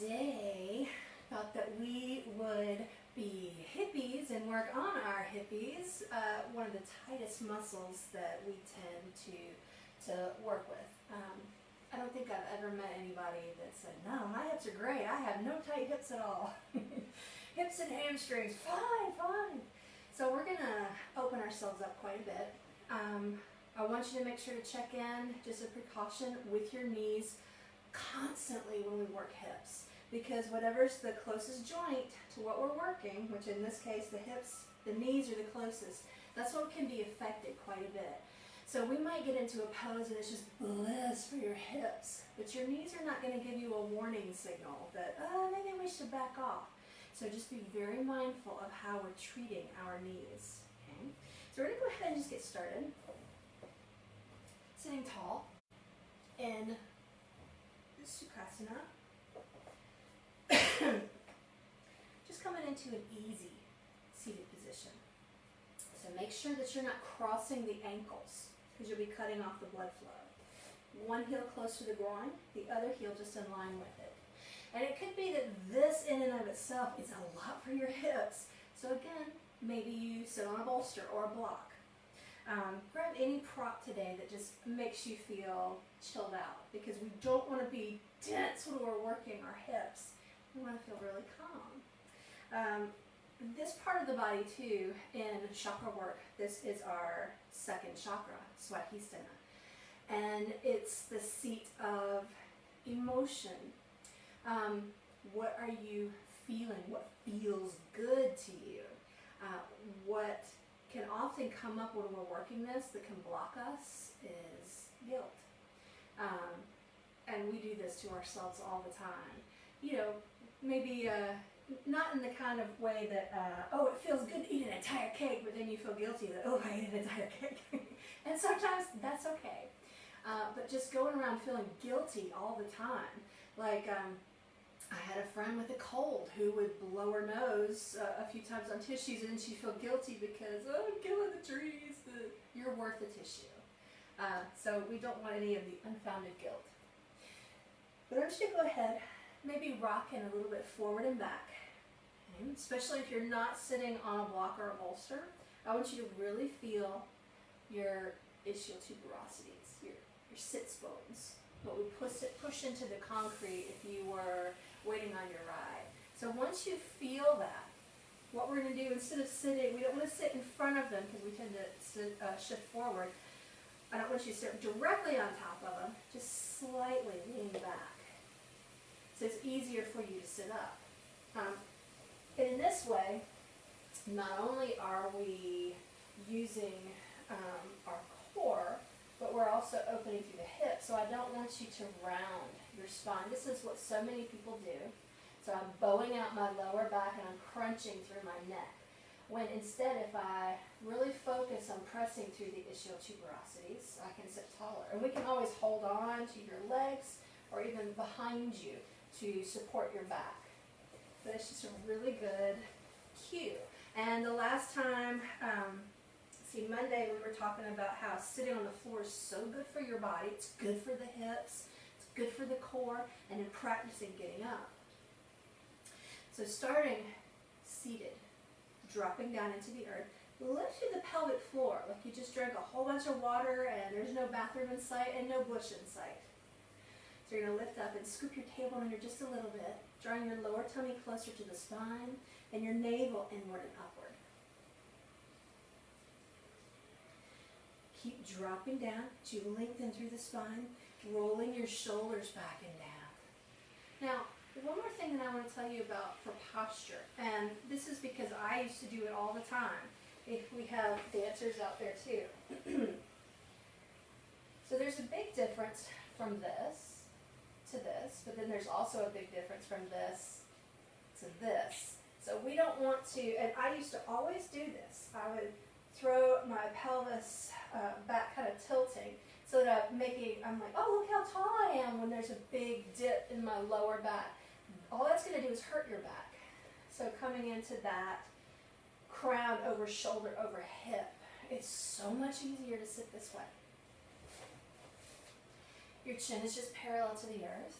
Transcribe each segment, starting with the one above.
today thought that we would be hippies and work on our hippies, one of the tightest muscles that we tend to work with. I don't think I've ever met anybody that said, no, my hips are great, I have no tight hips at all. Hips and hamstrings, fine. So we're gonna open ourselves up quite a bit. I want you to make sure to check in, just a precaution, with your knees constantly when we work hips, because whatever's the closest joint to what we're working, which in this case the hips, the knees are the closest, that's what can be affected quite a bit. So we might get into a pose and it's just bliss for your hips, but your knees are not going to give you a warning signal that, oh, maybe we should back off. So just be very mindful of how we're treating our knees. Okay? So we're going to go ahead and just get started. Sitting tall in Sukhasana. Just coming into an easy seated position. So make sure that you're not crossing the ankles, because you'll be cutting off the blood flow. One heel close to the groin, the other heel just in line with it. And it could be that this in and of itself is a lot for your hips. So again, maybe you sit on a bolster or a block. Grab any prop today that just makes you feel chilled out, because we don't want to be tense when we're working our hips. We want to feel really calm. This part of the body too, in chakra work, this is our second chakra, Swadhisthana. And it's the seat of emotion. What are you feeling? What feels good to you? What can often come up when we're working this that can block us is guilt. And we do this to ourselves all the time. You know, maybe not in the kind of way that, oh, it feels good to eat an entire cake, but then you feel guilty that, oh, I ate an entire cake. And sometimes that's okay. But just going around feeling guilty all the time. Like, I had a friend with a cold who would blow her nose a few times on tissues, and then she'd feel guilty because, oh, I'm killing the trees. You're worth the tissue. So we don't want any of the unfounded guilt. But I'm just going to go ahead, maybe rocking a little bit forward and back. Okay? Especially if you're not sitting on a block or a bolster. I want you to really feel your ischial tuberosities, your sits bones. What we push into the concrete if you were waiting on your ride. So once you feel that, what we're going to do, instead of sitting, we don't want to sit in front of them because we tend to shift forward. I don't want you to sit directly on top of them, just slightly lean back. So it's easier for you to sit up. And in this way, not only are we using our core, but we're also opening through the hips. So I don't want you to round your spine. This is what so many people do. So I'm bowing out my lower back and I'm crunching through my neck. When instead, if I really focus on pressing through the ischial tuberosities, I can sit taller. And we can always hold on to your legs or even behind you to support your back. But it's just a really good cue. And the last time, see, Monday we were talking about how sitting on the floor is so good for your body. It's good for the hips. It's good for the core. And in practicing getting up. So starting seated, dropping down into the earth, lift through the pelvic floor like you just drank a whole bunch of water and there's no bathroom in sight and no bush in sight. So you're going to lift up and scoop your tailbone under just a little bit, drawing your lower tummy closer to the spine and your navel inward and upward. Keep dropping down to lengthen through the spine, rolling your shoulders back and down. Now, one more thing that I want to tell you about for posture, and this is because I used to do it all the time. If we have dancers out there too. So there's a big difference from this to this, but then there's also a big difference from this to this. So we don't want to, and I used to always do this. I would throw my pelvis back kind of tilting so that I'm like, oh, look how tall I am when there's a big dip in my lower back. All that's going to do is hurt your back. So coming into that crown over shoulder over hip, it's so much easier to sit this way. Your chin is just parallel to the earth.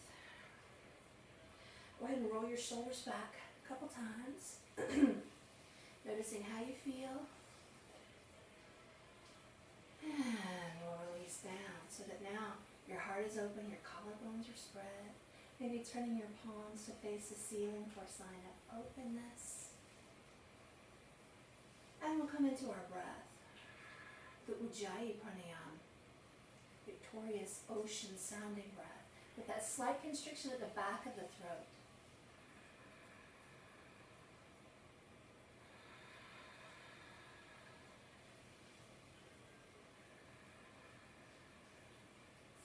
Go ahead and roll your shoulders back a couple times. Noticing how you feel. And we'll release down so that now your heart is open, your collarbones are spread. Maybe turning your palms to face the ceiling for a sign of openness. And we'll come into our breath. The Ujjayi Pranayama, victorious ocean sounding breath, with that slight constriction at the back of the throat.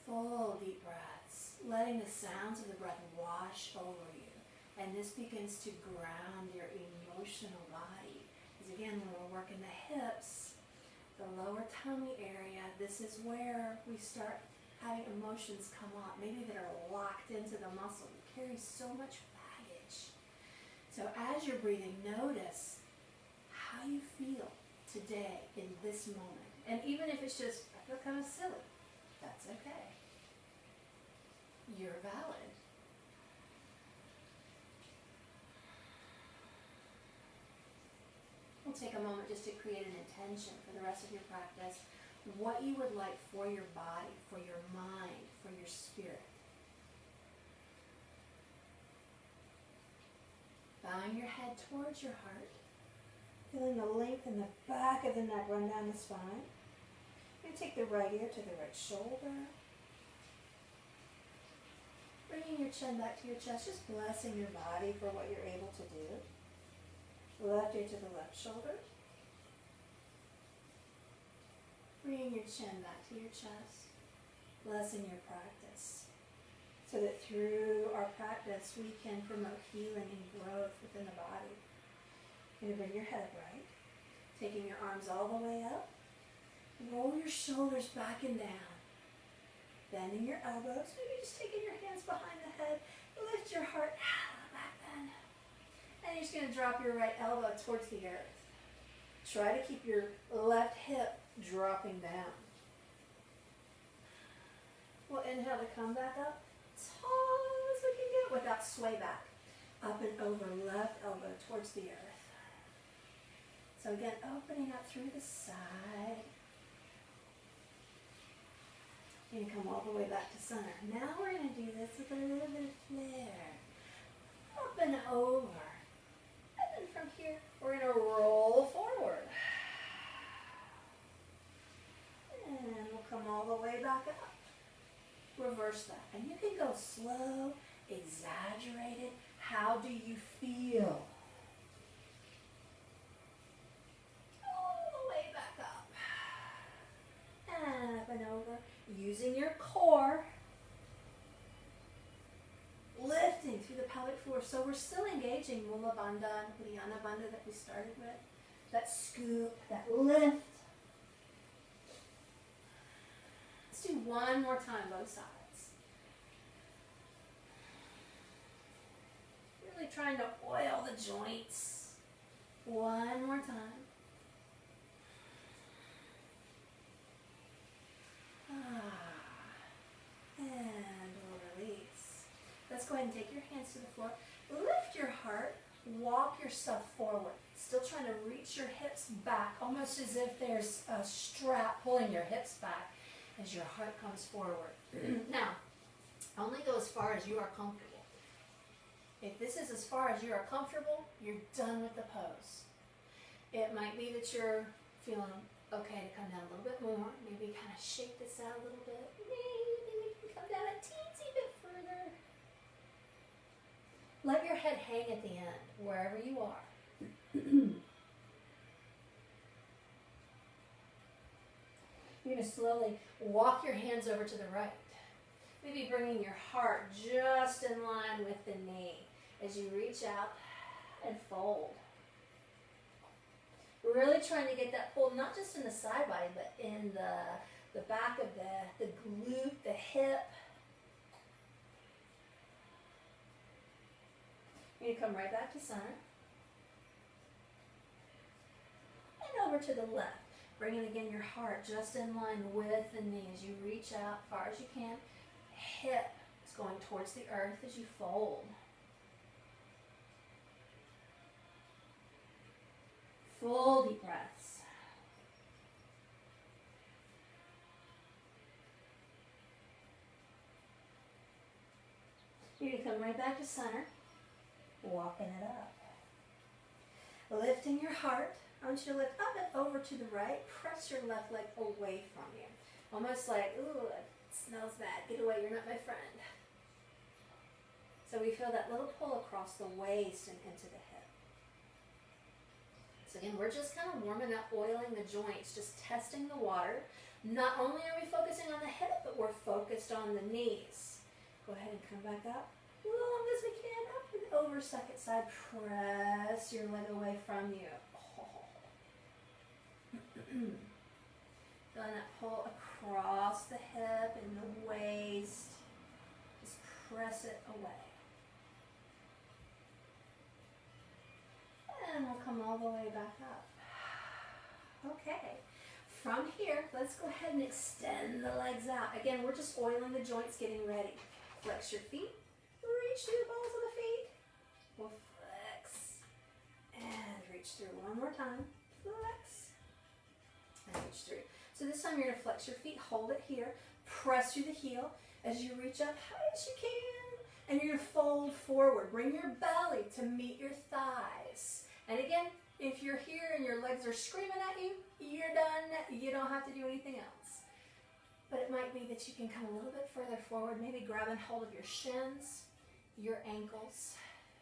Full deep breaths, letting the sounds of the breath wash over you. And this begins to ground your emotional body. Because again, when we're working the hips, the lower tummy area, this is where we start having emotions come up, maybe that are locked into the muscle. We carry so much baggage. So as you're breathing, notice how you feel today in this moment. And even if it's just, I feel kind of silly, that's okay. You're valid. We'll take a moment just to create an intention for the rest of your practice. What you would like for your body, for your mind, for your spirit. Bowing your head towards your heart. Feeling the length in the back of the neck run down the spine. You take the right ear to the right shoulder. Bringing your chin back to your chest, just blessing your body for what you're able to do. Left ear to the left shoulder. Bringing your chin back to your chest, blessing your practice. So that through our practice, we can promote healing and growth within the body. You're going to bring your head upright, taking your arms all the way up. Roll your shoulders back and down. Bending your elbows, maybe just taking your hands behind the head. Lift your heart back then. And you're just going to drop your right elbow towards the earth. Try to keep your left hip dropping down. We'll inhale to come back up, tall as we can get without sway back. Up and over, left elbow towards the earth. So again, opening up through the side. You're going to come all the way back to center. Now we're going to do this with a little bit of flair. Up and over. And then from here, we're going to roll forward. And we'll come all the way back up. Reverse that. And you can go slow, exaggerated. How do you feel? All the way back up. And up and over. Using your core, lifting through the pelvic floor. So we're still engaging Mula Bandha and Uddiyana Bandha that we started with. That scoop, that lift. Let's do one more time, both sides. Really trying to oil the joints. One more time. And we'll release. Let's go ahead and take your hands to the floor. Lift your heart. Walk yourself forward. Still trying to reach your hips back, almost as if there's a strap pulling your hips back as your heart comes forward. Now, only go as far as you are comfortable. If this is as far as you are comfortable, you're done with the pose. It might be that you're feeling okay to come down a little bit more. Maybe kind of shake this out a little bit. Maybe we can come down a teensy bit further. Let your head hang at the end, wherever you are. You're going to slowly walk your hands over to the right. Maybe bringing your heart just in line with the knee as you reach out and fold. We're really trying to get that pull, not just in the side body, but in the back of the glute, the hip. You're going to come right back to center. And over to the left. Bringing again your heart just in line with the knee as you reach out far as you can. Hip is going towards the earth as you fold. Full deep breaths. You're going to come right back to center, walking it up. Lifting your heart. I want you to lift up and over to the right. Press your left leg away from you. Almost like, ooh, it smells bad. Get away, you're not my friend. So we feel that little pull across the waist and into the hip. So again, we're just kind of warming up, oiling the joints, just testing the water. Not only are we focusing on the hip, but we're focused on the knees. Go ahead and come back up. Long as we can, up and over, second side. Press your leg away from you. Feeling that pull across the hip and the waist. Just press it away. And we'll come all the way back up. Okay. From here, let's go ahead and extend the legs out. Again, we're just oiling the joints, getting ready. Flex your feet. Reach through the balls of the feet. We'll flex and reach through one more time. Flex and reach through. So this time you're going to flex your feet, hold it here, press through the heel as you reach up high as you can, and you're going to fold forward. Bring your belly to meet your thighs. And again, if you're here and your legs are screaming at you, you're done. You don't have to do anything else. But it might be that you can come a little bit further forward, maybe grabbing hold of your shins, your ankles,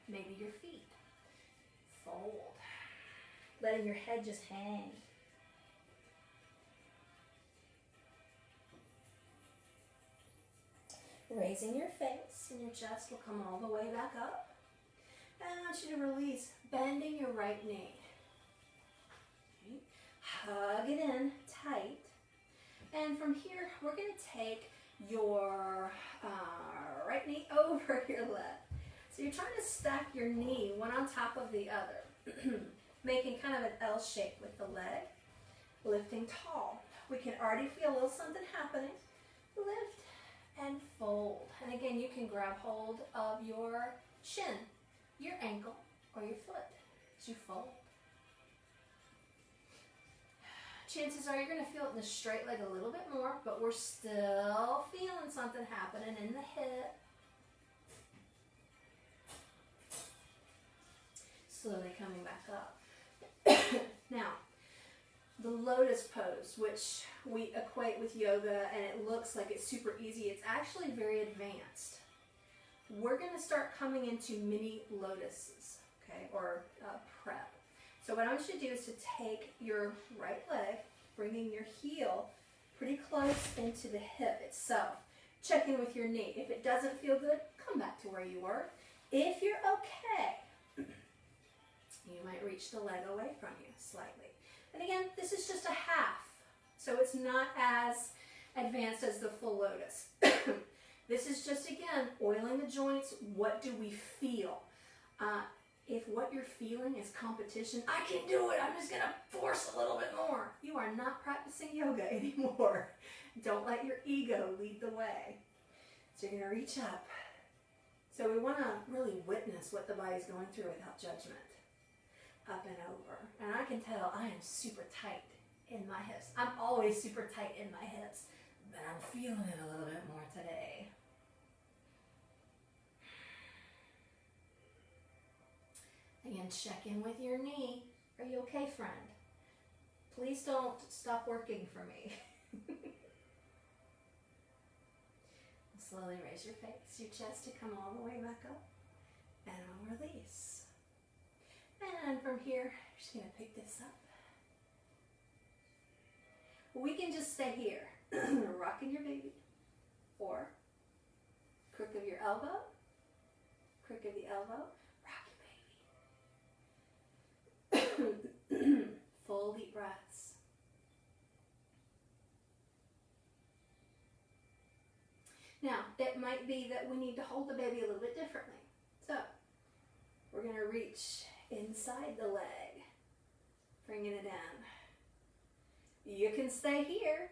maybe your feet. Fold. Letting your head just hang. Raising your face and your chest will come all the way back up. And I want you to release, bending your right knee. Okay. Hug it in tight. And from here, we're going to take your right knee over your left. So you're trying to stack your knee one on top of the other, making kind of an L shape with the leg, lifting tall. We can already feel a little something happening. Lift and fold. And again, you can grab hold of your shin, your ankle, or your foot as you fold. Chances are you're going to feel it in the straight leg a little bit more, but we're still feeling something happening in the hip. Slowly coming back up. Now, the lotus pose, which we equate with yoga, and it looks like it's super easy. It's actually very advanced. We're going to start coming into mini lotuses, okay, or prep. So what I want you to do is to take your right leg, bringing your heel pretty close into the hip itself. Check in with your knee. If it doesn't feel good, come back to where you were. If you're okay, you might reach the leg away from you slightly. And again, this is just a half, so it's not as advanced as the full lotus. This is just, again, oiling the joints. What do we feel? If what you're feeling is competition, I can do it, I'm just going to force a little bit more. You are not practicing yoga anymore. Don't let your ego lead the way. So you're going to reach up. So we want to really witness what the body's going through without judgment. Up and over. And I can tell I am super tight in my hips. I'm always super tight in my hips, but I'm feeling it a little bit more today. Again, check in with your knee. Are you okay, friend? Please don't stop working for me. Slowly raise your face, your chest to come all the way back up, and I'll release. And from here, I'm just going to pick this up. We can just stay here, rocking your baby, or crook of your elbow, crook of the elbow, rock your baby. Full deep breaths. Now, it might be that we need to hold the baby a little bit differently. So, we're going to reach inside the leg, bringing it in. You can stay here.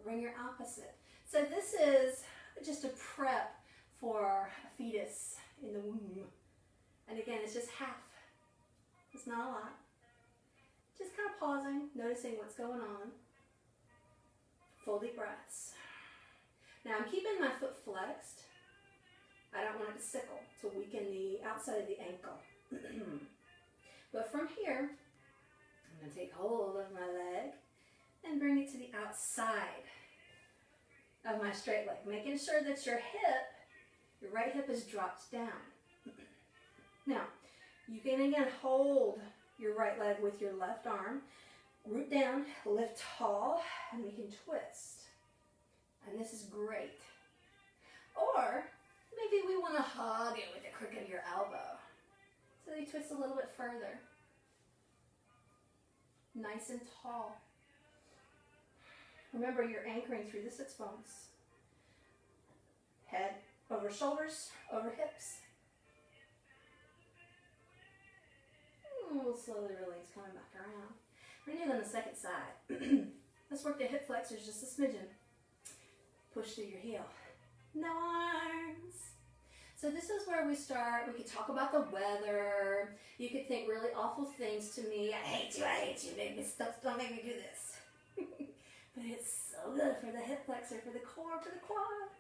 Bring your opposite. So this is just a prep for a fetus in the womb. And again, it's just half. It's not a lot. Just kind of pausing, noticing what's going on. Full deep breaths. Now I'm keeping my foot flexed. I don't want it to sickle to weaken the outside of the ankle. But from here, I'm going to take hold of my leg and bring it to the outside of my straight leg, making sure that your right hip is dropped down. Now, you can again hold your right leg with your left arm, root down, lift tall, and we can twist. And this is great. Or maybe we want to hug it with the crook of your elbow. So you twist a little bit further. Nice and tall. Remember, you're anchoring through the sits bones. Head over shoulders, over hips. We'll slowly release, coming back around. We're going to do it on the second side. Let's work the hip flexors just a smidgen. Push through your heel. No arms. So this is where we start. We could talk about the weather. You could think really awful things to me. I hate you, make me stop, don't make me do this. But it's so good for the hip flexor, for the core, for the quad.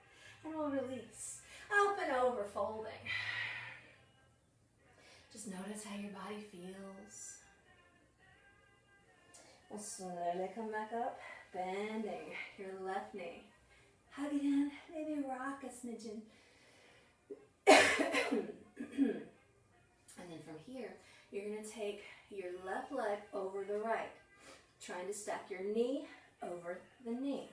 And we'll release. Open over, folding. Just notice how your body feels. We'll slowly come back up, bending your left knee. Hug it in, maybe rock a smidgen. And then from here, you're going to take your left leg over the right, trying to stack your knee over the knee.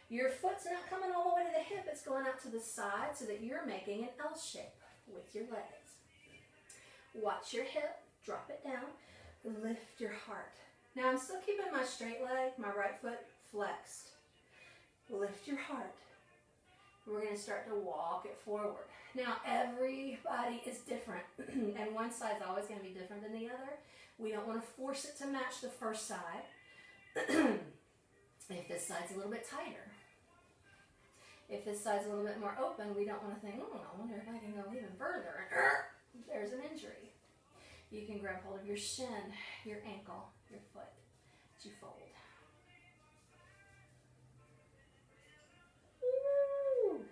Your foot's not coming all the way to the hip, it's going out to the side so that you're making an L shape with your legs. Watch your hip, drop it down, lift your heart. Now I'm still keeping my straight leg, my right foot flexed. Lift your heart. We're going to start to walk it forward. Now everybody is different and one side's always going to be different than the other. We don't want to force it to match the first side. If this side's a little bit tighter, if this side's a little bit more open, we don't want to think, oh, I wonder if I can go even further. There's an injury. You can grab hold of your shin, your ankle, your foot as you fold. Woo.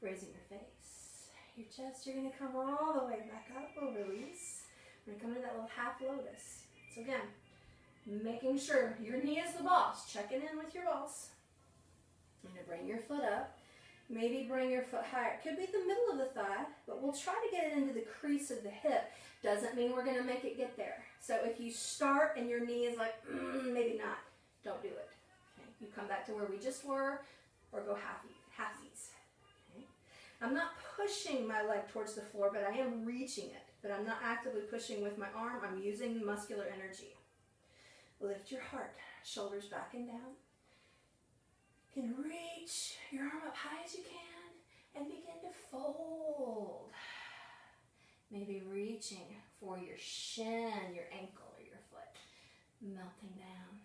Raising your face, your chest, you're going to come all the way back up. We'll release. We're going to come into that little half lotus. So again, making sure your knee is the boss. Checking in with your boss. You're going to bring your foot up. Maybe bring your foot higher. It could be the middle of the thigh, but we'll try to get it into the crease of the hip. Doesn't mean we're going to make it get there. So if you start and your knee is like, maybe not, don't do it. Okay? You come back to where we just were, or go halfies. Okay? I'm not pushing my leg towards the floor, but I am reaching it. But I'm not actively pushing with my arm. I'm using muscular energy. Lift your heart, shoulders back and down. You can reach your arm up high as you can and begin to fold. Maybe reaching for your shin, your ankle, or your foot. Melting down.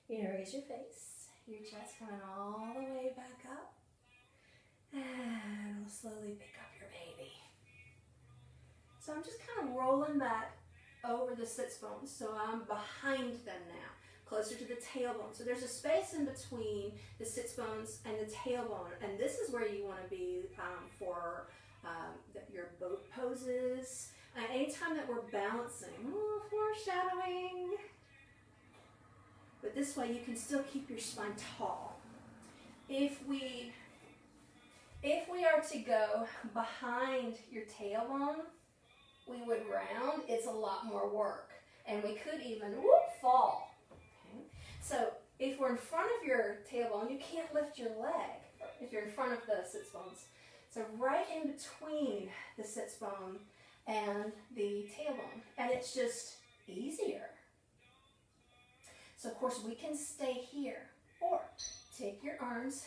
You're going to raise your face, your chest coming all the way back up. And we'll slowly pick up your baby. So I'm just kind of rolling back over the sits bones. So I'm behind them now, closer to the tailbone. So there's a space in between the sits bones and the tailbone. And this is where you want to be for your boat poses. Anytime that we're balancing, foreshadowing. But this way you can still keep your spine tall. If we are to go behind your tailbone, we would round. It's a lot more work. And we could even fall. Okay? So if we're in front of your tailbone, you can't lift your leg if you're in front of the sits bones. So right in between the sits bone and the tailbone. And it's just easier. So of course we can stay here, or take your arms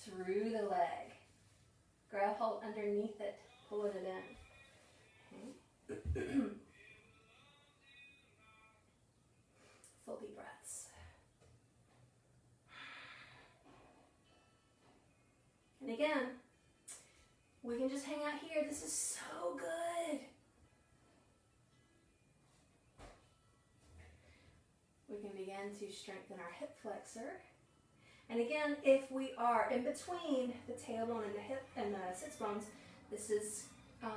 through the leg. Grab hold underneath it, pull it in. Okay. And again, we can just hang out here. This is so good. We can begin to strengthen our hip flexor. And again, if we are in between the tailbone and the hip and the sits bones, this is, I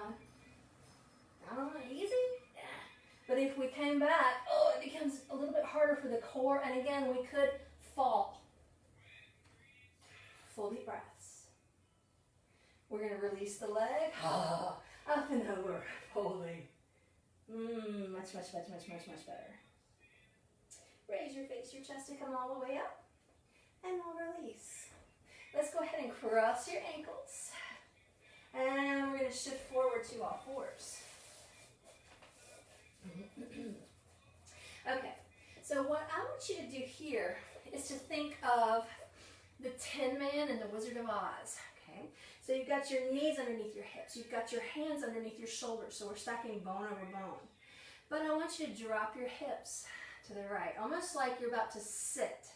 don't know, easy? Yeah. But if we came back, oh, it becomes a little bit harder for the core. And again, we could fall. Full deep breaths. We're going to release the leg. Up and over. Holding. Much better. Raise your face, your chest to come all the way up. And we'll release. Let's go ahead and cross your ankles. And we're going to shift forward to all fours. Okay, so what I want you to do here is to think of the Tin Man and the Wizard of Oz. Okay, so you've got your knees underneath your hips. You've got your hands underneath your shoulders, so we're stacking bone over bone. But I want you to drop your hips to the right, almost like you're about to sit.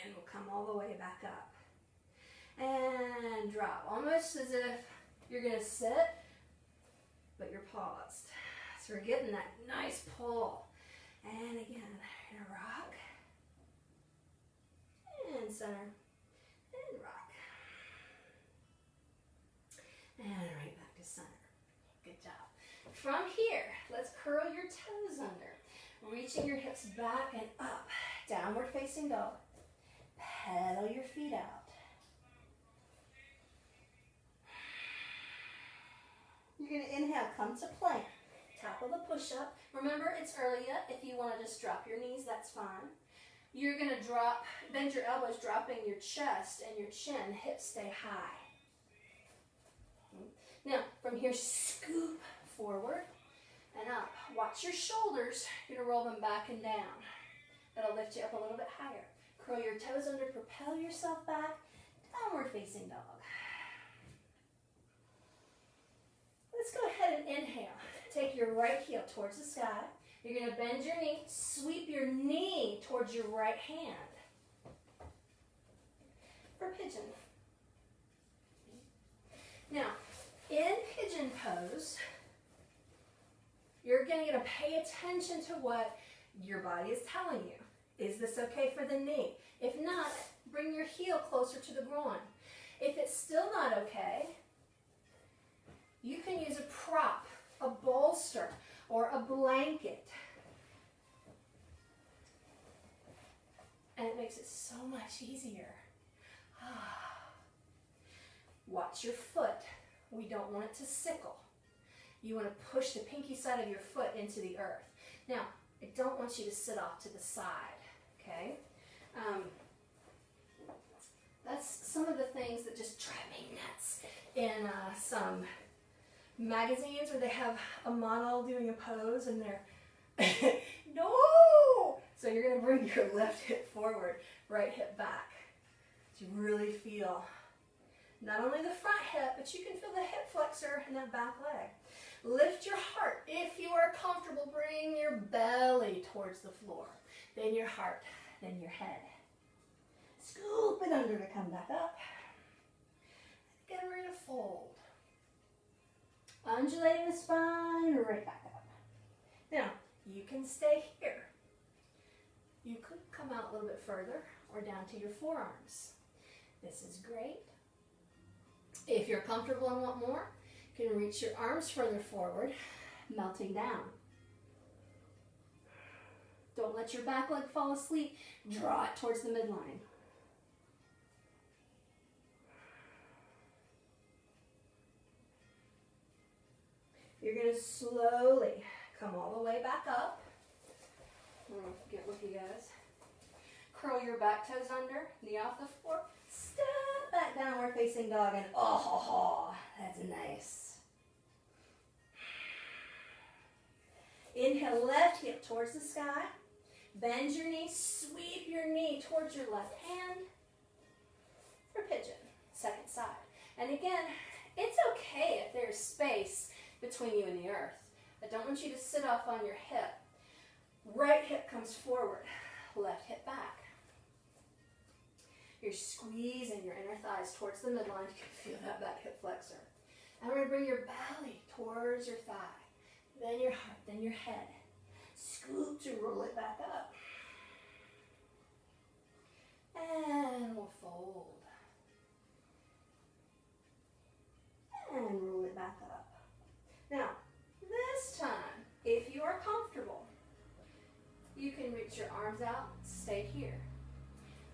And we'll come all the way back up. And drop, almost as if you're going to sit, but you're paused. So we're getting that nice pull. And again, we're going to rock. And center. And rock. And right back to center. Good job. From here, let's curl your toes under. Reaching your hips back and up. Downward facing dog. Pedal your feet out. You're going to inhale, come to plank. Top of the push-up. Remember, it's early yet. If you want to just drop your knees, that's fine. You're going to drop, bend your elbows, dropping your chest and your chin. Hips stay high. Now, from here, scoop forward and up. Watch your shoulders. You're going to roll them back and down. That'll lift you up a little bit higher. Curl your toes under, propel yourself back. Downward facing dog. Let's go ahead and inhale. Take your right heel towards the sky. You're going to bend your knee, sweep your knee towards your right hand. For pigeon. Now, in pigeon pose, you're going to pay attention to what your body is telling you. Is this okay for the knee? If not, bring your heel closer to the groin. If it's still not okay, you can use a prop, a bolster, or a blanket. And it makes it so much easier. Watch your foot. We don't want it to sickle. You want to push the pinky side of your foot into the earth. Now, I don't want you to sit off to the side, okay? That's some of the things that just drive me nuts in some magazines where they have a model doing a pose and they're, no! So you're going to bring your left hip forward, right hip back. So you really feel not only the front hip, but you can feel the hip flexor and that back leg. Lift your heart. If you are comfortable, bring your belly towards the floor. Then your heart, then your head. Scoop it under to come back up. Get ready to fold. Undulating the spine, right back up. Now, you can stay here. You could come out a little bit further or down to your forearms. This is great. If you're comfortable and want more, you can reach your arms further forward, melting down. Don't let your back leg fall asleep. Draw it towards the midline. You're going to slowly come all the way back up. Get with you guys. Curl your back toes under, knee off the floor. Step back, downward facing dog, and oh, that's nice. Inhale, left hip towards the sky. Bend your knee, sweep your knee towards your left hand. For pigeon, second side. And again, it's okay if there's space between you and the earth. I don't want you to sit off on your hip. Right hip comes forward, left hip back. You're squeezing your inner thighs towards the midline. You can feel that back hip flexor. And we're going to bring your belly towards your thigh. Then your heart, then your head. Scoop to roll it back up. And we'll fold. And roll it back up. Now, this time, if you are comfortable, you can reach your arms out, stay here.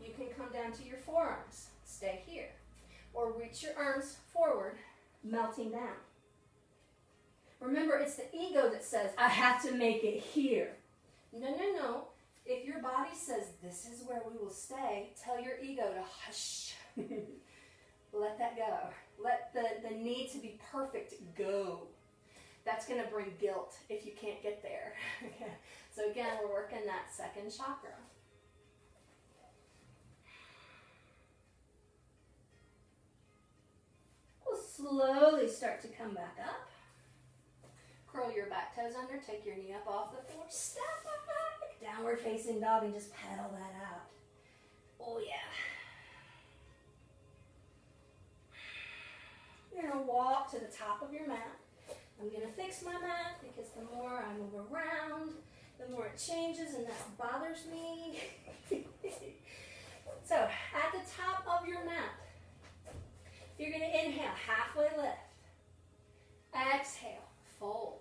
You can come down to your forearms, stay here. Or reach your arms forward, melting down. Remember, it's the ego that says, I have to make it here. No, no, no. If your body says, this is where we will stay, tell your ego to hush. Let that go. Let the need to be perfect go. That's going to bring guilt if you can't get there. So again, we're working that second chakra. We'll slowly start to come back up. Curl your back toes under, take your knee up off the floor, step back. Downward facing dog and just pedal that out. Oh yeah. You're going to walk to the top of your mat. I'm going to fix my mat because the more I move around, the more it changes and that bothers me. So at the top of your mat, you're going to inhale, halfway lift. Exhale, fold.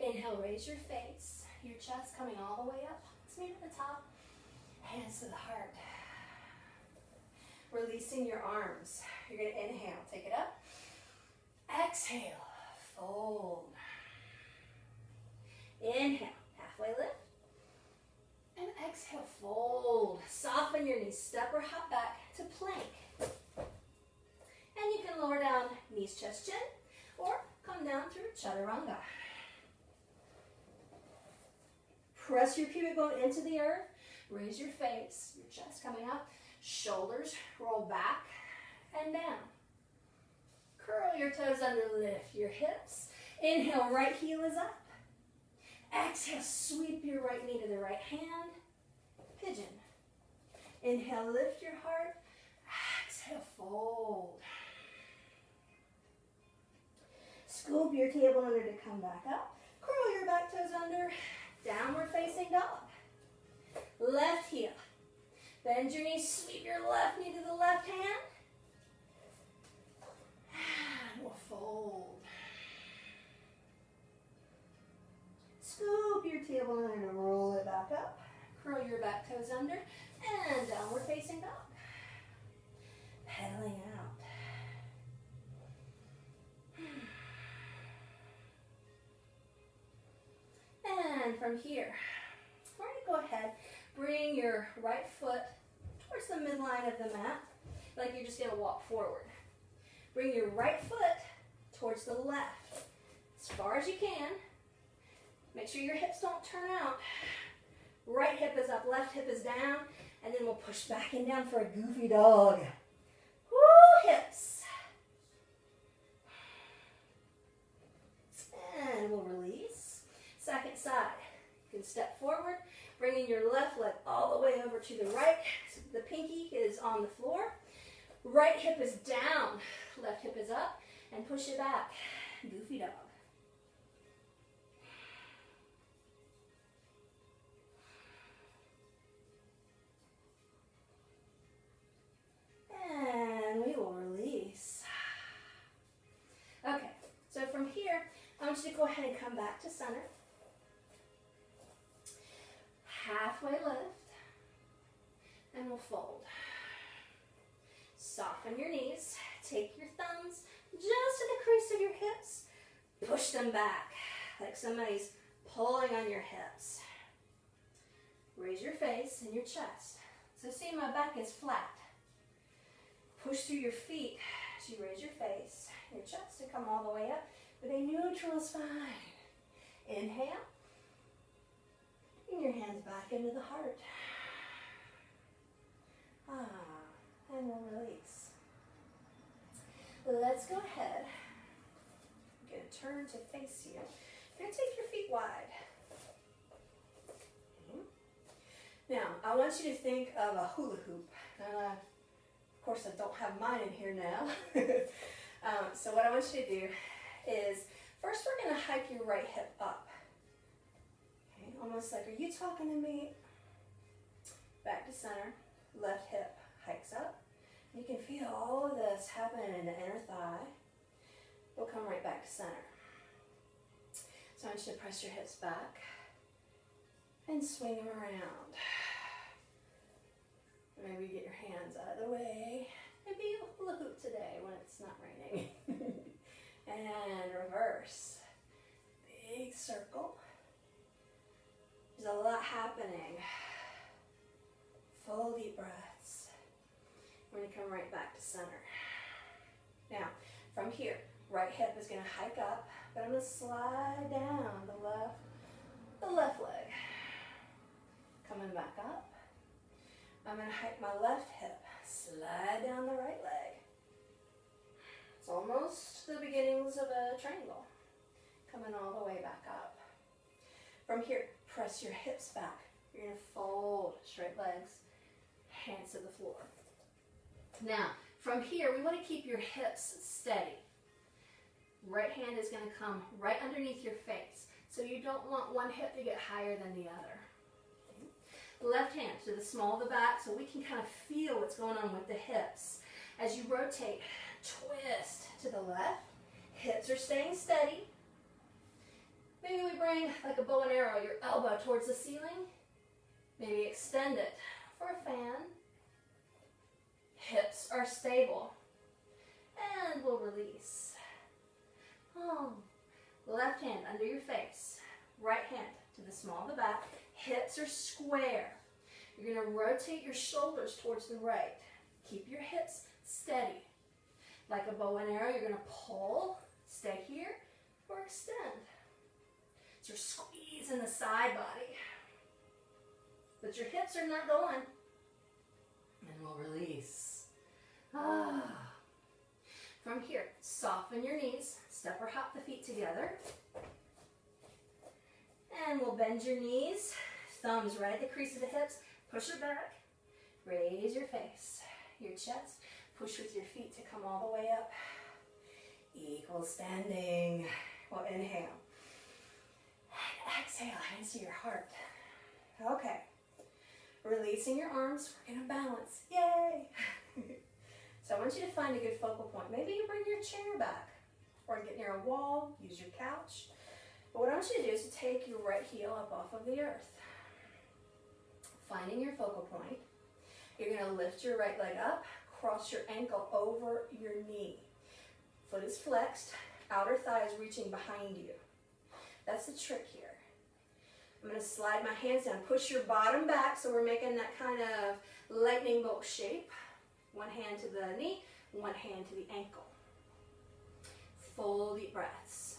Inhale, raise your face. Your chest coming all the way up. Let's meet at the top. Hands to the heart. Releasing your arms. You're going to inhale, take it up. Exhale, fold. Inhale, halfway lift. And exhale, fold. Soften your knees, step or hop back to plank. And you can lower down knees, chest, chin, or come down through chaturanga. Press your pubic bone into the earth. Raise your face, your chest coming up. Shoulders roll back and down. Curl your toes under, lift your hips. Inhale, right heel is up. Exhale, sweep your right knee to the right hand. Pigeon. Inhale, lift your heart. Exhale, fold. Scoop your tailbone under to come back up. Curl your back toes under. Downward facing dog. Left heel. Bend your knees, sweep your left knee to the left hand. And we'll fold. Scoop your tailbone under and roll it back up. Curl your back toes under and downward facing dog. Pedaling out. And from here, we're going to go ahead, bring your right foot towards the midline of the mat, like you're just going to walk forward. Bring your right foot towards the left, as far as you can. Make sure your hips don't turn out. Right hip is up, left hip is down, and then we'll push back and down for a goofy dog. Woo, hips. And we'll release. Second side. You can step forward, bringing your left leg all the way over to the right. The pinky is on the floor. Right hip is down, left hip is up, and push it back. Goofy dog. And we will release. Okay, so from here, I want you to go ahead and come back to center. Halfway lift, and we'll fold. Soften your knees. Take your thumbs just to the crease of your hips. Push them back like somebody's pulling on your hips. Raise your face and your chest. So see, my back is flat. Push through your feet as you raise your face, your chest to come all the way up with a neutral spine. Inhale. Bring your hands back into the heart. And we'll release. Let's go ahead. I'm going to turn to face you. You're going to take your feet wide. Now, I want you to think of a hula hoop. And of course, I don't have mine in here now. So what I want you to do is, first we're going to hike your right hip up. Okay, almost like, are you talking to me? Back to center, left hip hikes up. You can feel all of this happening in the inner thigh. We'll come right back to center. So I want you to press your hips back and swing them around. Maybe get your hands out of the way. Maybe a hula hoop today when it's not raining. And reverse. Big circle. There's a lot happening. Full deep breaths. We're going to come right back to center. Now, from here, right hip is going to hike up, but I'm going to slide down the left leg. Coming back up. I'm going to hike my left hip, slide down the right leg. It's almost the beginnings of a triangle. Coming all the way back up. From here, press your hips back. You're going to fold straight legs, hands to the floor. Now, from here, we want to keep your hips steady. Right hand is going to come right underneath your face. So you don't want one hip to get higher than the other. Left hand to the small of the back so we can kind of feel what's going on with the hips. As you rotate, twist to the left. Hips are staying steady. Maybe we bring, like a bow and arrow, your elbow towards the ceiling. Maybe extend it for a fan. Hips are stable. And we'll release. Left hand under your face. Right hand to the small of the back. Hips are square. You're going to rotate your shoulders towards the right. Keep your hips steady. Like a bow and arrow, you're going to pull, stay here, or extend. So you're squeezing the side body. But your hips are not going. And we'll release. From here, soften your knees. Step or hop the feet together. And we'll bend your knees. Thumbs right at the crease of the hips. Push it back. Raise your face, your chest. Push with your feet to come all the way up. Equal standing. We'll inhale. And exhale, hands to your heart. Okay. Releasing your arms. We're going to balance. Yay! So I want you to find a good focal point. Maybe you bring your chair back. Or get near a wall. Use your couch. But what I want you to do is to take your right heel up off of the earth. Finding your focal point. You're going to lift your right leg up, cross your ankle over your knee. Foot is flexed, outer thigh is reaching behind you. That's the trick here. I'm going to slide my hands down, push your bottom back so we're making that kind of lightning bolt shape. One hand to the knee, one hand to the ankle. Full deep breaths.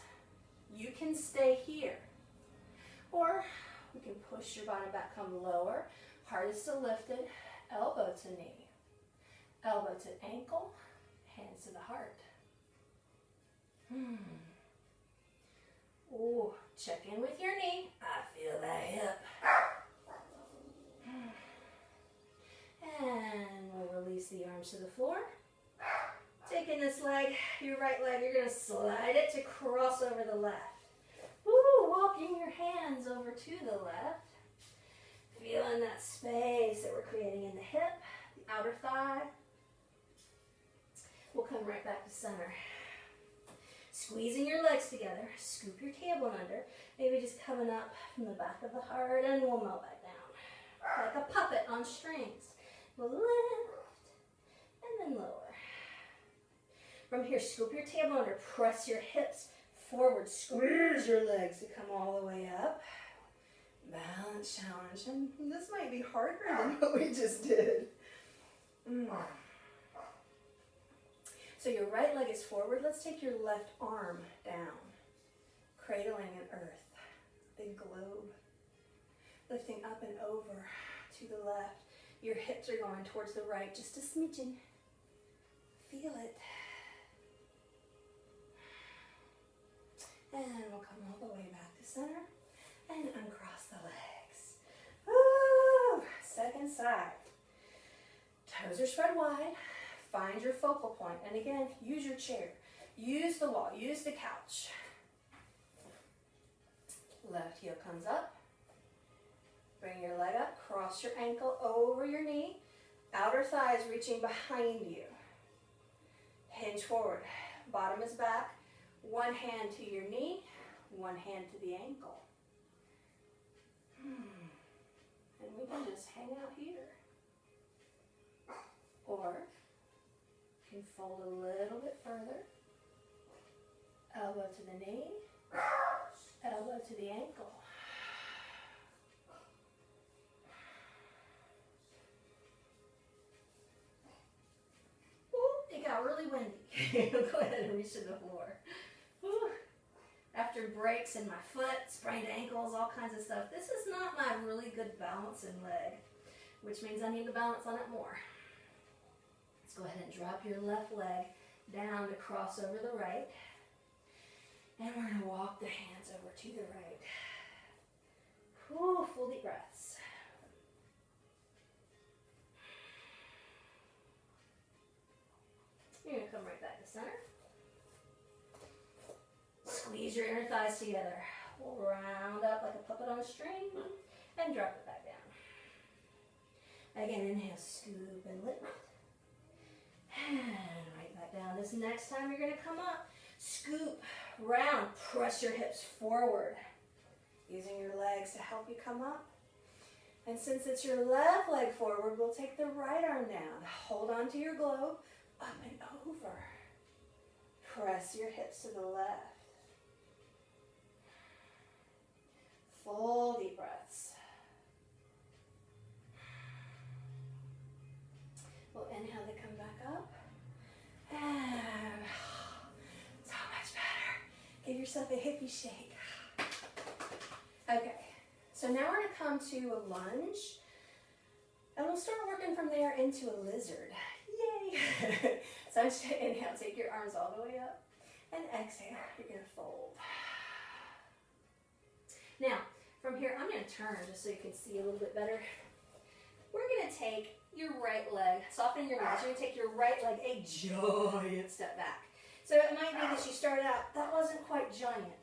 You can stay here, or we can push your bottom back, come lower, heart is still lifted, elbow to knee, elbow to ankle, hands to the heart. Ooh, check in with your knee. I feel that hip. And we'll release the arms to the floor. Taking this leg, your right leg, you're going to slide it to cross over the left. Woo, walking your hands over to the left. Feeling that space that we're creating in the hip, the outer thigh. We'll come right back to center. Squeezing your legs together, scoop your tailbone under, maybe just coming up from the back of the heart, and we'll melt back down. Like a puppet on strings. We'll lift, and then lower. From here, scoop your tailbone under, press your hips forward, squeeze your legs to come all the way up. Balance challenge, and this might be harder than what we just did. So your right leg is forward. Let's take your left arm down, cradling in earth, big globe, lifting up and over to the left. Your hips are going towards the right, just a smidgen. Feel it. And we'll come all the way back to center and uncross the legs. Woo! Second side. Toes are spread wide. Find your focal point. And again, use your chair. Use the wall. Use the couch. Left heel comes up. Bring your leg up. Cross your ankle over your knee. Outer thighs reaching behind you. Hinge forward. Bottom is back. One hand to your knee. One hand to the ankle. And we can just hang out here. Or you can fold a little bit further. Elbow to the knee. Elbow to the ankle. Ooh, it got really windy. Go ahead and reach to the floor. Ooh. After breaks in my foot, sprained ankles, all kinds of stuff. This is not my really good balancing leg, which means I need to balance on it more. Let's go ahead and drop your left leg down to cross over the right. And we're going to walk the hands over to the right. Ooh, full deep breaths. You're going to come right back to center. Squeeze your inner thighs together. We'll round up like a puppet on a string and drop it back down. Again, inhale, scoop and lift. And right back down. This next time you're going to come up, scoop, round, press your hips forward. Using your legs to help you come up. And since it's your left leg forward, we'll take the right arm down. Hold on to your globe, up and over. Press your hips to the left. Full deep breaths. We'll inhale to come back up. And so much better. Give yourself a hippie shake. Okay, so now we're going to come to a lunge. And we'll start working from there into a lizard. Yay! So I'm just going to inhale, take your arms all the way up. And exhale, you're going to fold. Now, from here, I'm going to turn just so you can see a little bit better. We're going to take your right leg, soften your knees. You're going to take your right leg a giant step back. So it might be that you started out, that wasn't quite giant.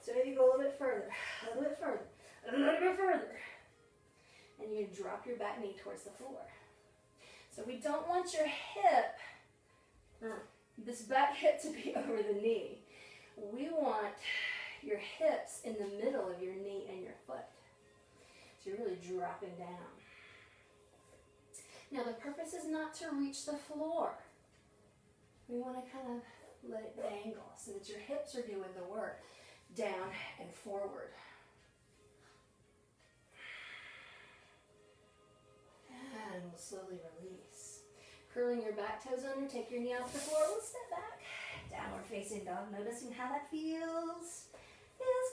So maybe go a little bit further, a little bit further, a little bit further. And you're going to drop your back knee towards the floor. So we don't want your hip, this back hip to be over the knee. We want your hips in the middle of your knee and your foot. So you're really dropping down. Now the purpose is not to reach the floor. We want to kind of let it dangle so that your hips are doing the work. Down and forward. And we'll slowly release. Curling your back toes under, take your knee off the floor, we'll step back. Downward facing dog, noticing how that feels. Feels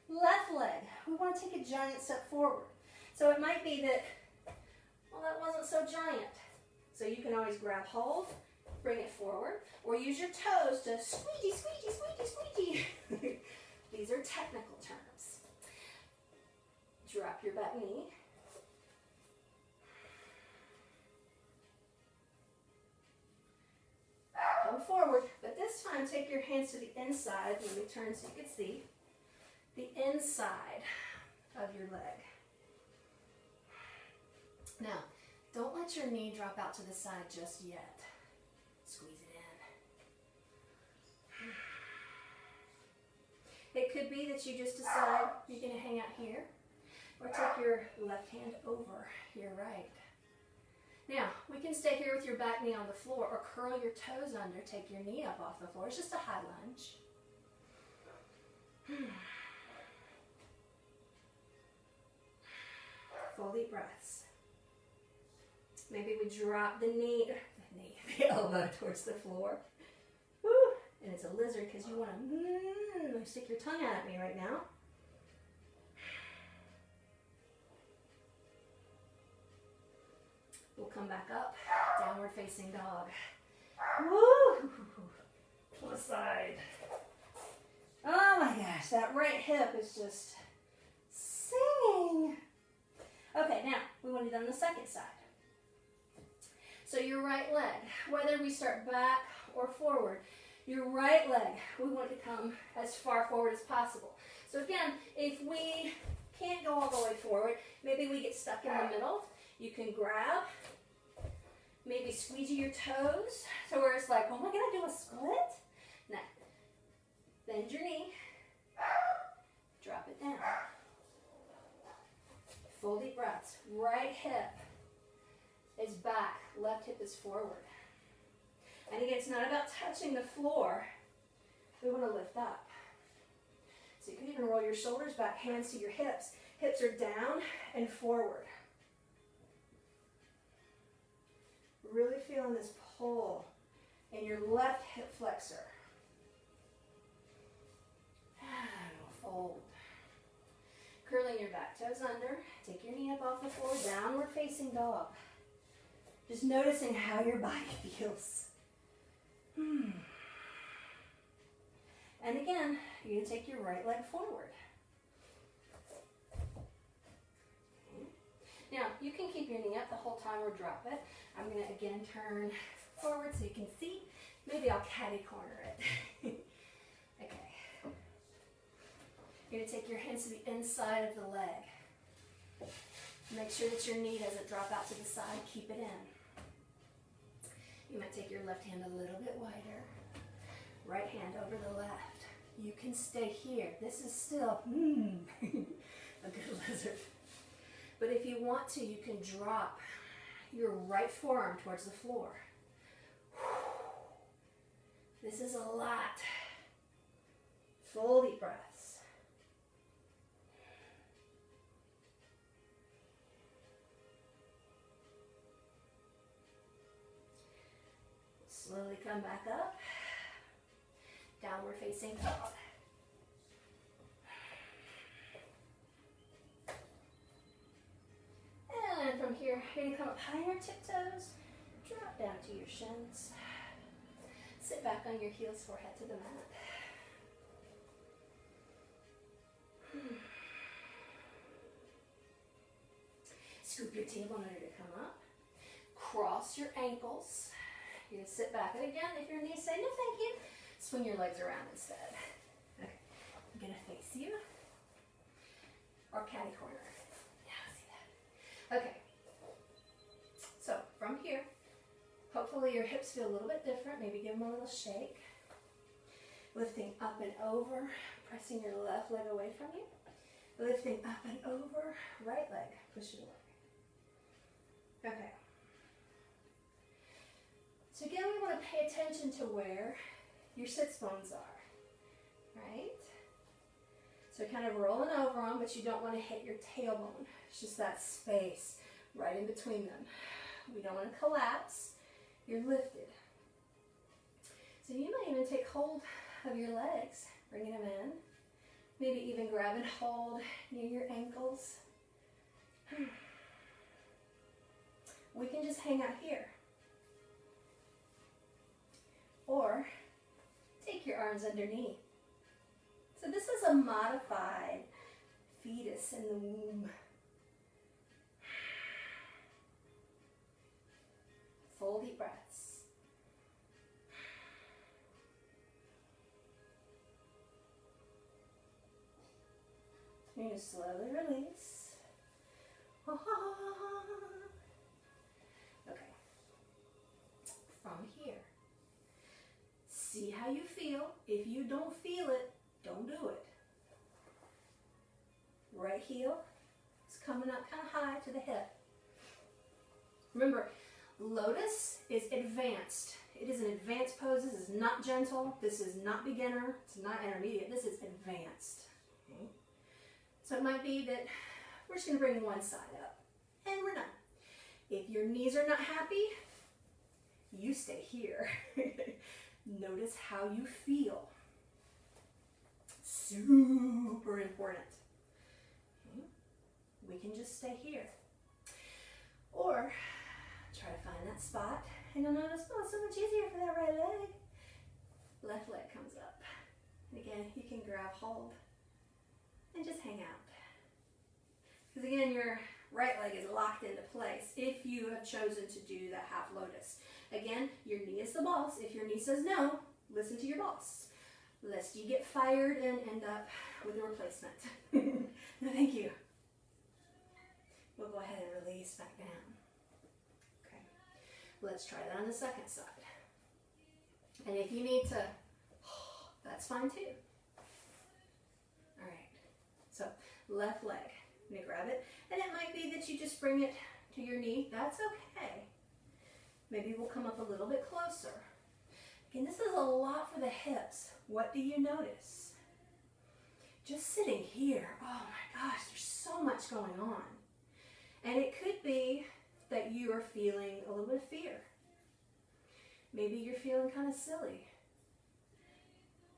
good. Left leg, we want to take a giant step forward. So it might be that, well, that wasn't so giant. So you can always grab hold, bring it forward, or use your toes to squeegee, squeegee, squeegee, squeegee. These are technical terms. Drop your back knee. Come forward, but this time take your hands to the inside. Let me turn so you can see the inside of your leg. Now, don't let your knee drop out to the side just yet. Squeeze it in. It could be that you just decide you're going to hang out here, or take your left hand over your right. Now, we can stay here with your back knee on the floor, or curl your toes under, take your knee up off the floor. It's just a high lunge. Full deep breaths. Maybe we drop the elbow towards the floor. Woo! And it's a lizard because you want to stick your tongue out at me right now. We'll come back up, downward facing dog. Woo! To the side. Oh my gosh, that right hip is just singing. Okay, now we want to do it on the second side. So your right leg, whether we start back or forward, your right leg, we want it to come as far forward as possible. So again, if we can't go all the way forward, maybe we get stuck in the middle, you can grab, maybe squeegee your toes, to where it's like, oh, am I going to do a split? Now, bend your knee, drop it down. Full deep breaths. Right hip is back, left hip is forward. And again, it's not about touching the floor. We want to lift up. So you can even roll your shoulders back, hands to your hips. Hips are down and forward. Really feeling this pull in your left hip flexor. And fold. Curling your back toes under. Take your knee up off the floor, downward facing dog. Just noticing how your body feels. And again, you're going to take your right leg forward. Okay. Now, you can keep your knee up the whole time or drop it. I'm going to again turn forward so you can see. Maybe I'll catty corner it. Okay. You're going to take your hands to the inside of the leg. Make sure that your knee doesn't drop out to the side. Keep it in. You might take your left hand a little bit wider. Right hand over the left. You can stay here. This is still a good lizard. But if you want to, you can drop your right forearm towards the floor. This is a lot. Full deep breaths. Slowly come back up. Downward facing dog. And from here, you're going to come up high on your tiptoes, drop down to your shins. Sit back on your heels, forehead to the mat. Scoop your tailbone under to come up. Cross your ankles. You're going to sit back. And again, if your knees say no thank you, swing your legs around instead. Okay. I'm going to face you. Or catty corner. Yeah, see that. Okay. So from here, hopefully your hips feel a little bit different. Maybe give them a little shake. Lifting up and over. Pressing your left leg away from you. Lifting up and over. Right leg. Push it away. Okay. So again, we want to pay attention to where your sits bones are, right? So kind of rolling over them, but you don't want to hit your tailbone. It's just that space right in between them. We don't want to collapse. You're lifted. So you might even take hold of your legs, bringing them in. Maybe even grab and hold near your ankles. We can just hang out here. Or take your arms underneath. So this is a modified fetus in the womb. Full deep breaths. You're going to slowly release. Okay. From here. See how you feel. If you don't feel it, don't do it. Right heel is coming up kind of high to the hip. Remember, lotus is advanced. It is an advanced pose. This is not gentle. This is not beginner. It's not intermediate. This is advanced. Okay. So it might be that we're just going to bring one side up. And we're done. If your knees are not happy, you stay here. Notice how you feel. Super important. Okay. We can just stay here. Or try to find that spot and you'll notice, oh, it's so much easier for that right leg. Left leg comes up. And again, you can grab hold and just hang out. Because again, your right leg is locked into place if you have chosen to do that half lotus. Again, your knee is the boss. If your knee says no, listen to your boss, lest you get fired and end up with a replacement. No, thank you. We'll go ahead and release back down. Okay, let's try that on the second side. And if you need to, that's fine too. All right, so left leg, I'm gonna grab it, and it might be that you just bring it to your knee. That's okay. Maybe we'll come up a little bit closer. Again, this is a lot for the hips. What do you notice? Just sitting here, oh my gosh, there's so much going on. And it could be that you are feeling a little bit of fear. Maybe you're feeling kind of silly.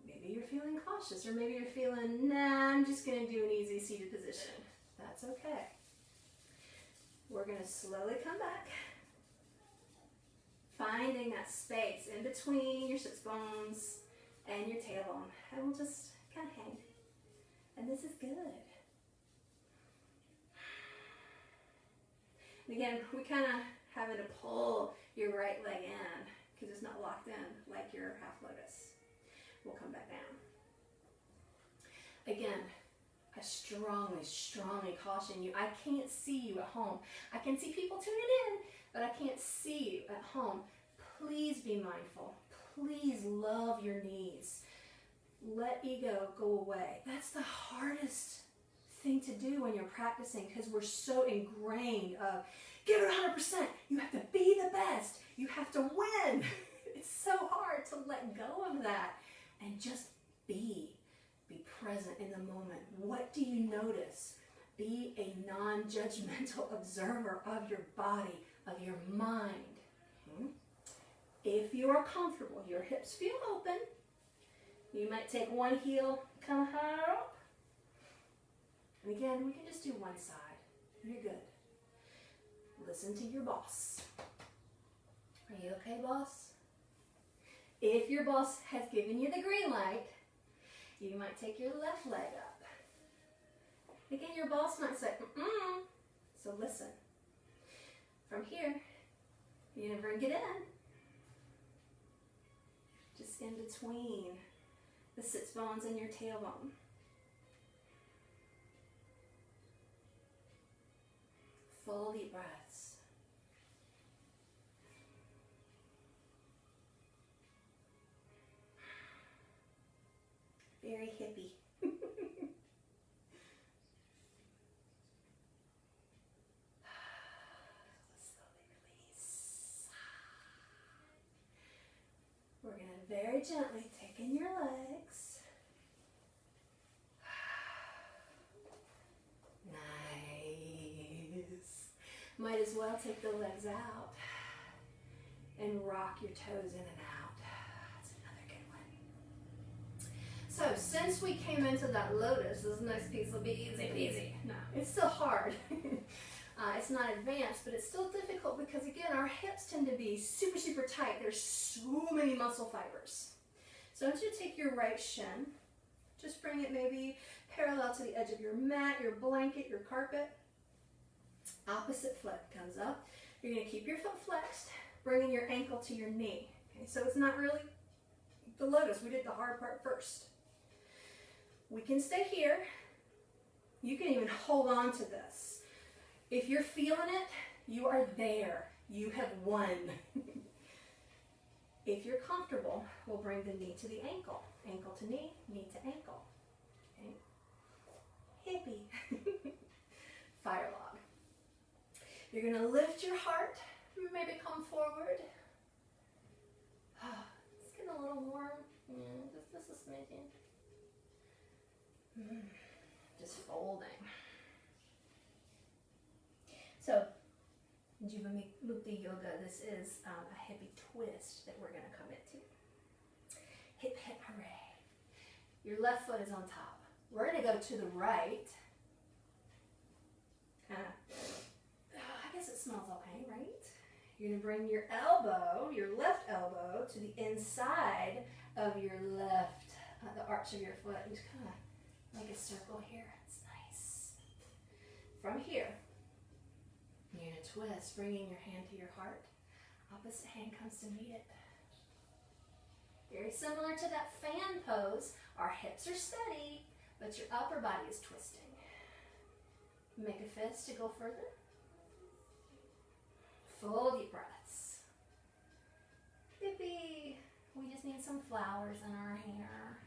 Maybe you're feeling cautious, or maybe you're feeling, nah, I'm just going to do an easy seated position. That's okay. We're going to slowly come back, finding that space in between your sits bones and your tailbone. And we'll just kind of hang. And this is good. And again, we kind of having to pull your right leg in because it's not locked in like your half lotus. We'll come back down. Again, I strongly, strongly caution you. I can't see you at home. I can see people tuning in, but I can't see you at home. Please be mindful. Please love your knees. Let ego go away. That's the hardest thing to do when you're practicing, because we're so ingrained of give it 100%. You have to be the best. You have to win. It's so hard to let go of that and just be present in the moment. What do you notice? Be a non-judgmental observer of your body, of your mind. If you are comfortable, your hips feel open, you might take one heel kind of higher up. And again, we can just do one side. You're good. Listen to your boss. Are you okay, boss? If your boss has given you the green light, you might take your left leg up. Again, your boss might say, mm-mm. So listen. From here, you're going to bring it in. Just in between the sits bones and your tailbone. Full deep breaths. Very hippie. Slowly release. We're going to very gently take in your legs. Nice. Might as well take the legs out and rock your toes in and out. That's another good one. So since we came into that lotus, this next piece will be easy peasy. No, it's still hard. It's not advanced, but it's still difficult because, again, our hips tend to be super, super tight. There's so many muscle fibers. So I want you to take your right shin. Just bring it maybe parallel to the edge of your mat, your blanket, your carpet. Opposite foot comes up. You're going to keep your foot flexed, bringing your ankle to your knee. Okay, so it's not really the lotus. We did the hard part first. We can stay here. You can even hold on to this. If you're feeling it, you are there. You have won. If you're comfortable, we'll bring the knee to the ankle. Ankle to knee, knee to ankle. Okay. Hippie. Fire log. You're going to lift your heart. Maybe come forward. It's getting a little warm. Just a smidgen. Just folding. So, Jivamukti Yoga, this is a hippie twist that we're going to come into. Hip, hip, hooray. Your left foot is on top. We're going to go to the right. I guess it smells okay, right? You're going to bring your elbow, your left elbow, to the inside of your left, the arch of your foot. And just kind of make a circle here. It's nice. From here, You're going to twist, bringing your hand to your heart. Opposite hand comes to meet it. Very similar to that fan pose. Our hips are steady, but your upper body is twisting. Make a fist to go further. Full deep breaths. Yippee! We just need some flowers in our hair.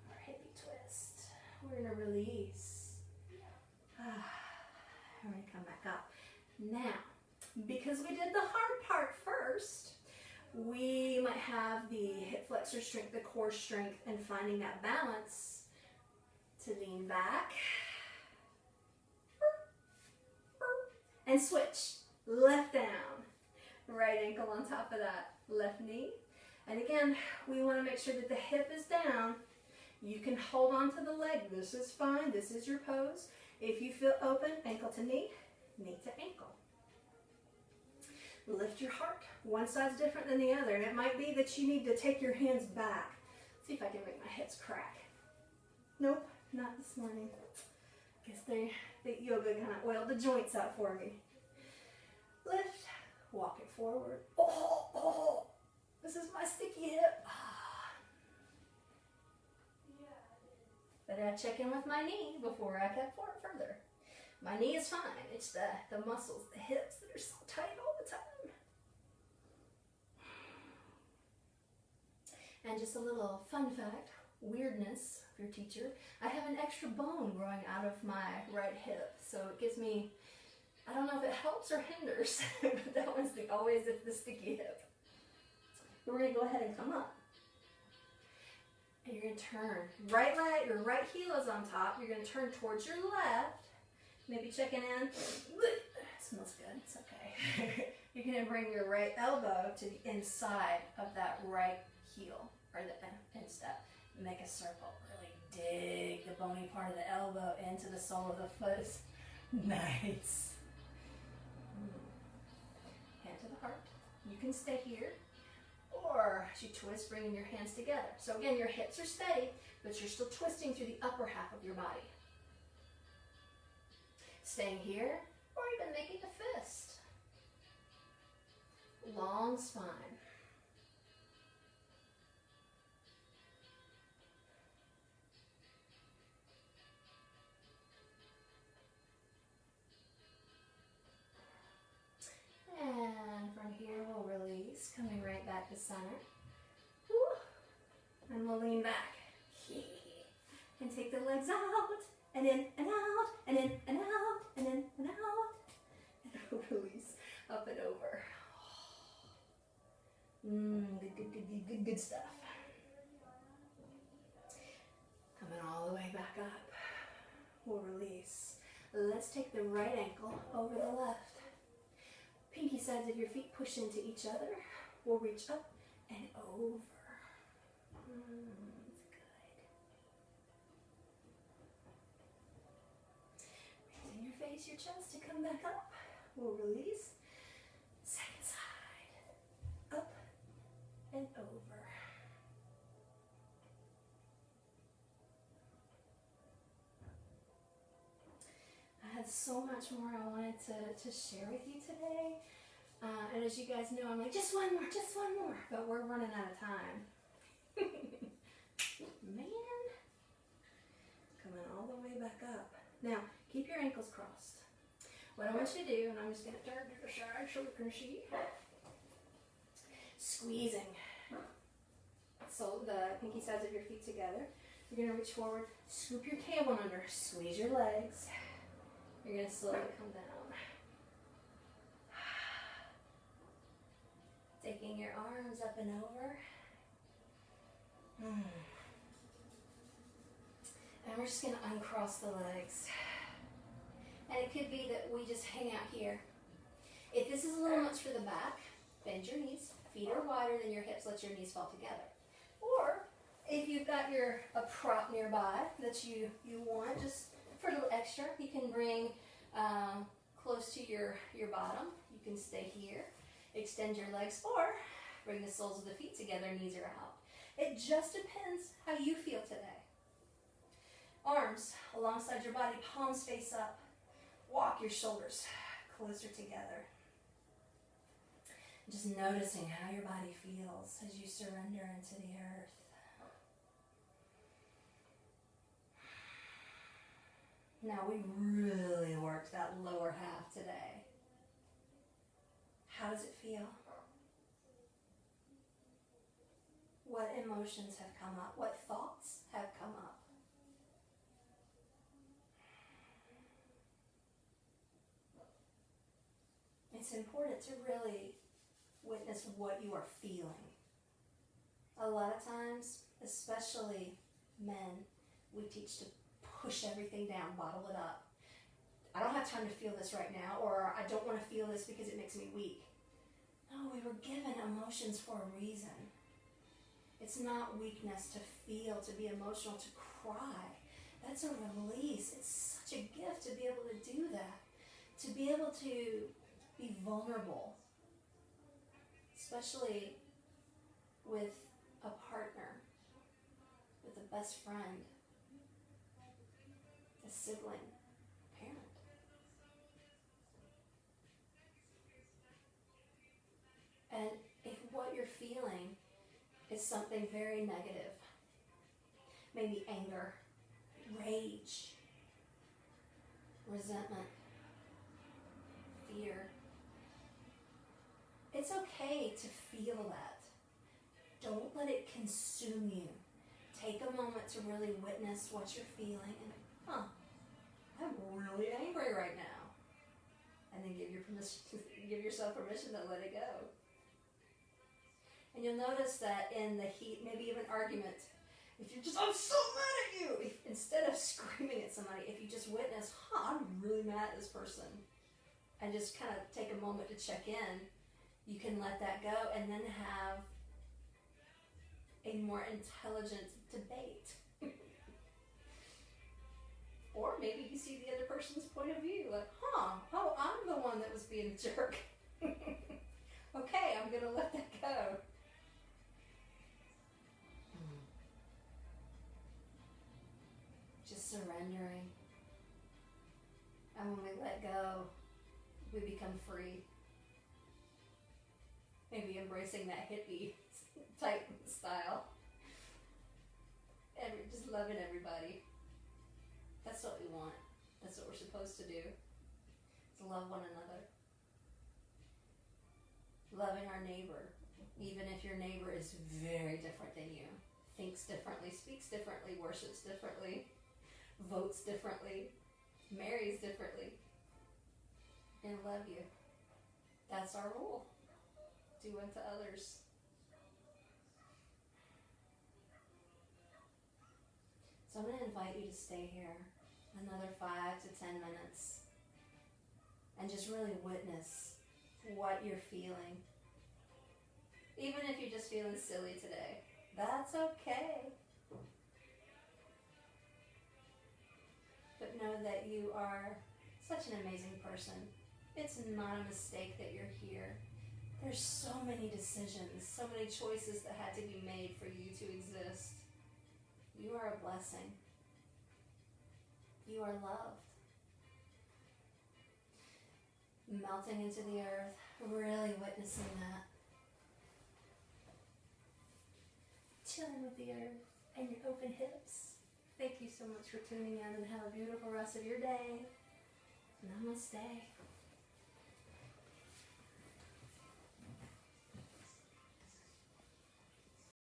Our hippie twist. We're going to release. We're going to come back up. Now, because we did the hard part first, we might have the hip flexor strength, the core strength, and finding that balance to lean back and switch. Left down, right ankle on top of that left knee. And again, we want to make sure that the hip is down. You can hold on to the leg. This is fine. This is your pose. If you feel open, ankle to knee, knee to ankle. Lift your heart. One side's different than the other, and it might be that you need to take your hands back. See if I can make my hips crack. Nope, not this morning. Guess the yoga kind of oiled the joints out for me. Lift, walk it forward. Oh, this is my sticky hip. But I check in with my knee before I cut forward further. My knee is fine. It's the muscles, the hips that are so tight all the time. And just a little fun fact, weirdness of your teacher, I have an extra bone growing out of my right hip. So it gives me, I don't know if it helps or hinders, but that one's always the sticky hip. We're going to go ahead and come up. And you're going to turn. Right leg, your right heel is on top. You're going to turn towards your left. Maybe checking in. Smells good. It's okay. You're going to bring your right elbow to the inside of that right heel, or the instep. Make a circle. Really dig the bony part of the elbow into the sole of the foot. Nice. Hand to the heart. You can stay here. Or as you twist, bringing your hands together. So again, your hips are steady, but you're still twisting through the upper half of your body. Staying here, or even making a fist. Long spine. And from here, we'll release, coming right back to center. Woo. And we'll lean back. And take the legs out, and in and out, and in and out, and in and out. And release, up and over. Good stuff. Coming all the way back up. We'll release. Let's take the right ankle over the left. Pinky sides of your feet push into each other. We'll reach up and over. That's good. Raising your face, your chest to come back up. We'll release. Second side. Up and over. I had so much more I wanted to share with you today. And as you guys know, I'm like, just one more. But we're running out of time. Man. Coming all the way back up. Now, keep your ankles crossed. What I want you to do, and I'm just going to turn to the side so you can see. Squeezing. So the pinky sides of your feet together. You're going to reach forward, scoop your tailbone under, squeeze your legs. You're going to slowly come down. Taking your arms up and over. And we're just going to uncross the legs. And it could be that we just hang out here. If this is a little much for the back, bend your knees. Feet are wider than your hips. Let your knees fall together. Or if you've got a prop nearby that you want, just for a little extra, you can bring close to your bottom. You can stay here. Extend your legs or bring the soles of the feet together, knees are out. It just depends how you feel today. Arms alongside your body, palms face up. walk your shoulders closer together. Just noticing how your body feels as you surrender into the earth. Now we really worked that lower half today. How does it feel? What emotions have come up? What thoughts have come up? It's important to really witness what you are feeling. A lot of times, especially men, we teach to push everything down, bottle it up. I don't have time to feel this right now, or I don't want to feel this because it makes me weak. No, we were given emotions for a reason. It's not weakness to feel, to be emotional, to cry. That's a release. It's such a gift to be able to do that, to be able to be vulnerable, especially with a partner, with a best friend, a sibling, a parent. And if what you're feeling is something very negative, maybe anger, rage, resentment, fear, it's okay to feel that. Don't let it consume you. Take a moment to really witness what you're feeling and, I'm really angry right now. And then give yourself permission to let it go. And you'll notice that in the heat, maybe even argument, if you're just, I'm so mad at you, instead of screaming at somebody, if you just witness, I'm really mad at this person, and just kind of take a moment to check in, you can let that go and then have a more intelligent debate. Or maybe you see the other person's point of view, like, I'm the one that was being a jerk. Okay, I'm going to let that go. Just surrendering. And when we let go, we become free. Maybe embracing that hippie type style. And just loving everybody. That's what we want. That's what we're supposed to do. To love one another. Loving our neighbor. Even if your neighbor is very different than you. Thinks differently, speaks differently, worships differently, votes differently, marries differently. And love you. That's our rule. Do unto others. So I'm going to invite you to stay here another 5 to 10 minutes and just really witness what you're feeling. Even if you're just feeling silly today, that's okay. But know that you are such an amazing person. It's not a mistake that you're here. There's so many decisions, so many choices that had to be made for you to exist. You are a blessing. You are loved. Melting into the earth, really witnessing that. Chilling with the earth and your open hips. Thank you so much for tuning in and have a beautiful rest of your day. Namaste.